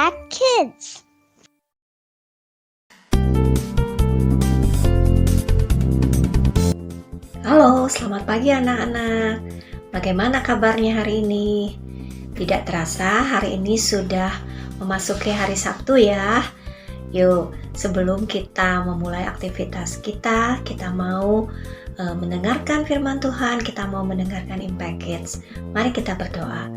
Impact Kids. Halo, selamat pagi anak-anak. Bagaimana kabarnya hari ini? Tidak terasa hari ini sudah memasuki hari Sabtu ya. Yuk, sebelum kita memulai aktivitas kita mau mendengarkan firman Tuhan, kita mau mendengarkan Impact Kids. Mari kita berdoa.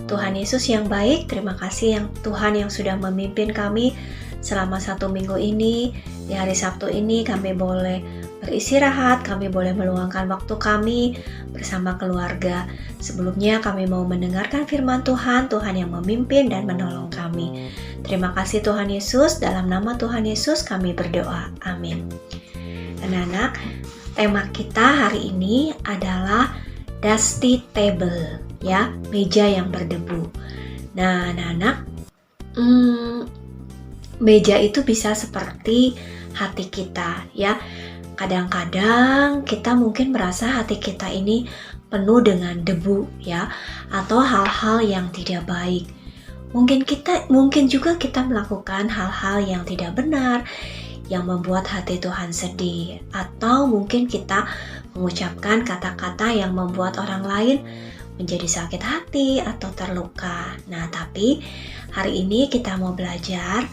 Tuhan Yesus yang baik, terima kasih yang Tuhan yang sudah memimpin kami selama 1 minggu ini. Di hari Sabtu ini kami boleh beristirahat, kami boleh meluangkan waktu kami bersama keluarga. Sebelumnya kami mau mendengarkan firman Tuhan, Tuhan yang memimpin dan menolong kami. Terima kasih Tuhan Yesus, dalam nama Tuhan Yesus kami berdoa. Amin. Anak-anak, tema kita hari ini adalah dusty table, ya, meja yang berdebu. Nah, anak-anak, meja itu bisa seperti hati kita, ya. Kadang-kadang kita mungkin merasa hati kita ini penuh dengan debu, ya, atau hal-hal yang tidak baik. Mungkin juga kita melakukan hal-hal yang tidak benar, yang membuat hati Tuhan sedih, atau mungkin kita mengucapkan kata-kata yang membuat orang lain menjadi sakit hati atau terluka. Nah, tapi hari ini kita mau belajar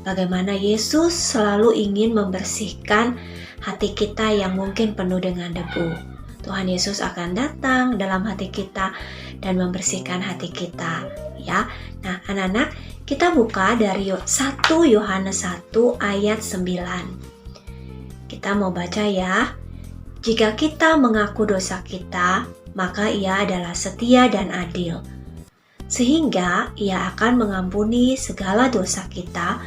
bagaimana Yesus selalu ingin membersihkan hati kita yang mungkin penuh dengan debu. Tuhan Yesus akan datang dalam hati kita dan membersihkan hati kita, ya. Nah, anak-anak, kita buka dari 1 Yohanes 1 ayat 9. Kita mau baca ya. Jika kita mengaku dosa kita, maka Ia adalah setia dan adil, sehingga Ia akan mengampuni segala dosa kita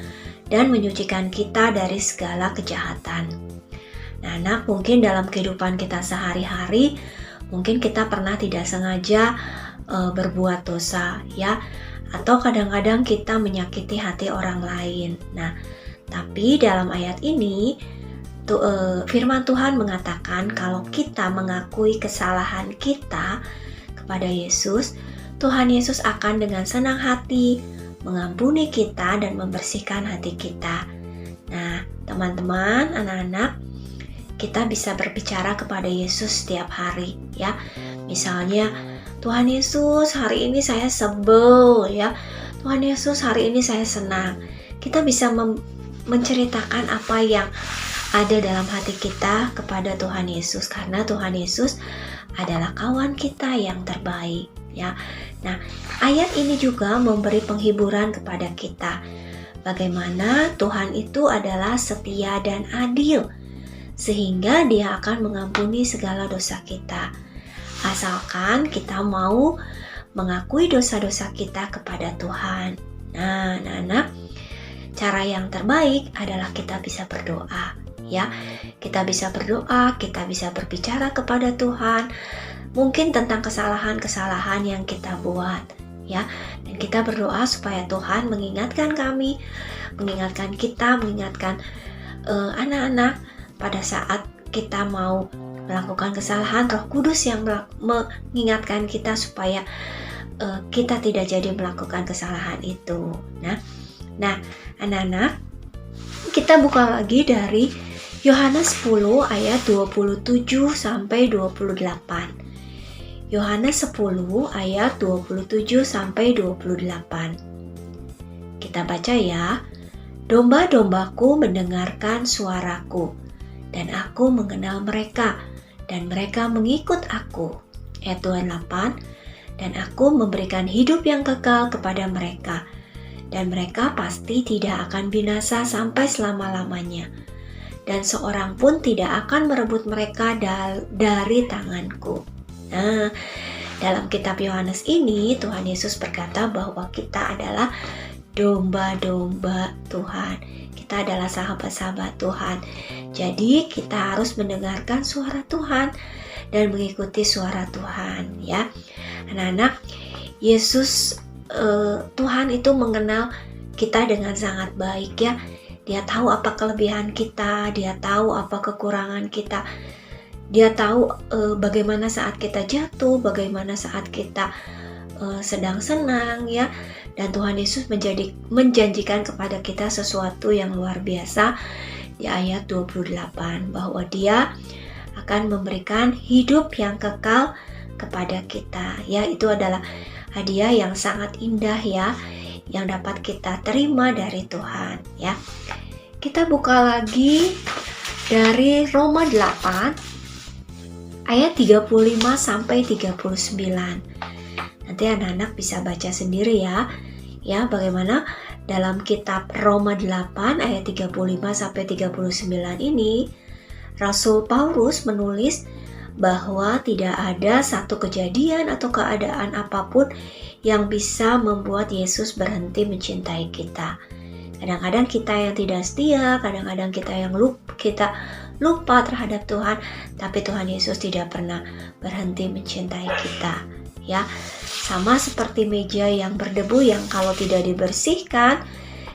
dan menyucikan kita dari segala kejahatan. Nah, anak, mungkin dalam kehidupan kita sehari-hari, mungkin kita pernah tidak sengaja berbuat dosa, ya, atau kadang-kadang kita menyakiti hati orang lain. Nah, tapi dalam ayat ini, firman Tuhan mengatakan kalau kita mengakui kesalahan kita kepada Yesus, Tuhan Yesus akan dengan senang hati mengampuni kita dan membersihkan hati kita. Nah, teman-teman, anak-anak, kita bisa berbicara kepada Yesus setiap hari, ya. Misalnya, Tuhan Yesus, hari ini saya sebel, ya. Tuhan Yesus, hari ini saya senang. Kita bisa menceritakan apa yang ada dalam hati kita kepada Tuhan Yesus, karena Tuhan Yesus adalah kawan kita yang terbaik, ya. Nah, ayat ini juga memberi penghiburan kepada kita. Bagaimana Tuhan itu adalah setia dan adil, sehingga Dia akan mengampuni segala dosa kita. Asalkan kita mau mengakui dosa-dosa kita kepada Tuhan. Nah, anak-anak, cara yang terbaik adalah kita bisa berdoa, ya. Kita bisa berdoa, kita bisa berbicara kepada Tuhan, mungkin tentang kesalahan-kesalahan yang kita buat, ya. Dan kita berdoa supaya Tuhan mengingatkan kami, mengingatkan kita, mengingatkan anak-anak pada saat kita mau melakukan kesalahan. Roh Kudus yang mengingatkan kita supaya kita tidak jadi melakukan kesalahan itu. Nah, anak-anak, kita buka lagi dari Yohanes 10 ayat 27 sampai 28. Yohanes 10 ayat 27 sampai 28. Kita baca ya. Domba-dombaku mendengarkan suaraku, dan aku mengenal mereka, dan mereka mengikut aku. Ayat 28. Dan aku memberikan hidup yang kekal kepada mereka, dan mereka pasti tidak akan binasa sampai selama-lamanya, dan seorang pun tidak akan merebut mereka dari tanganku. Nah, dalam kitab Yohanes ini, Tuhan Yesus berkata bahwa kita adalah domba-domba Tuhan. Kita adalah sahabat-sahabat Tuhan. Jadi kita harus mendengarkan suara Tuhan dan mengikuti suara Tuhan, ya. Anak-anak, Yesus Tuhan itu mengenal kita dengan sangat baik, ya. Dia tahu apa kelebihan kita, Dia tahu apa kekurangan kita. Dia tahu bagaimana saat kita jatuh, bagaimana saat kita sedang senang ya, dan Tuhan Yesus menjanjikan kepada kita sesuatu yang luar biasa di ayat 28, bahwa Dia akan memberikan hidup yang kekal kepada kita ya. Itu adalah hadiah yang sangat indah ya, yang dapat kita terima dari Tuhan ya. Kita buka lagi dari Roma 8 ayat 35 sampai 39. Nanti anak-anak bisa baca sendiri ya. Ya, bagaimana dalam kitab Roma 8 ayat 35 sampai 39 ini Rasul Paulus menulis bahwa tidak ada satu kejadian atau keadaan apapun yang bisa membuat Yesus berhenti mencintai kita. Kadang-kadang kita yang tidak setia, kadang-kadang kita yang lupa terhadap Tuhan, tapi Tuhan Yesus tidak pernah berhenti mencintai kita. Ya, sama seperti meja yang berdebu yang kalau tidak dibersihkan,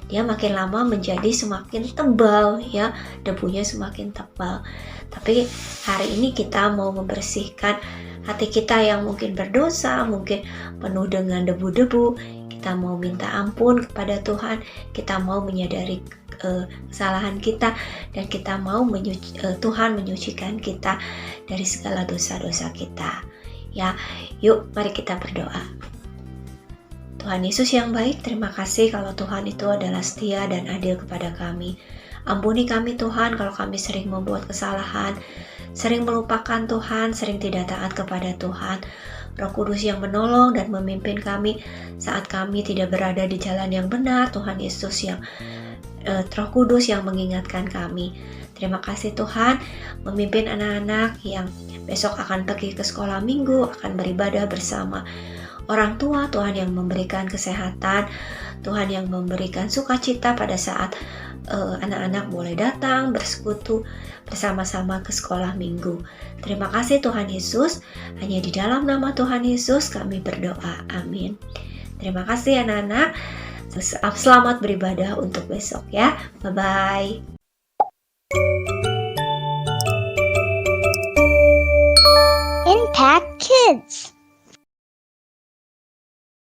dia makin lama menjadi semakin tebal ya, debunya semakin tebal. Tapi hari ini kita mau membersihkan hati kita yang mungkin berdosa, mungkin penuh dengan debu-debu. Kita mau minta ampun kepada Tuhan, kita mau menyadari kesalahan kita, dan kita mau Tuhan menyucikan kita dari segala dosa-dosa kita. Ya, yuk mari kita berdoa. Tuhan Yesus yang baik, terima kasih kalau Tuhan itu adalah setia dan adil kepada kami. Ampuni kami Tuhan kalau kami sering membuat kesalahan, sering melupakan Tuhan, sering tidak taat kepada Tuhan. Roh Kudus yang menolong dan memimpin kami saat kami tidak berada di jalan yang benar. Tuhan Yesus yang Roh Kudus yang mengingatkan kami. Terima kasih Tuhan, memimpin anak-anak yang besok akan pergi ke sekolah minggu, akan beribadah bersama orang tua. Tuhan yang memberikan kesehatan, Tuhan yang memberikan sukacita pada saat anak-anak boleh datang bersekutu bersama-sama ke sekolah minggu. Terima kasih Tuhan Yesus, hanya di dalam nama Tuhan Yesus kami berdoa, amin. Terima kasih anak-anak, selamat beribadah untuk besok ya, bye-bye. Impact Kids.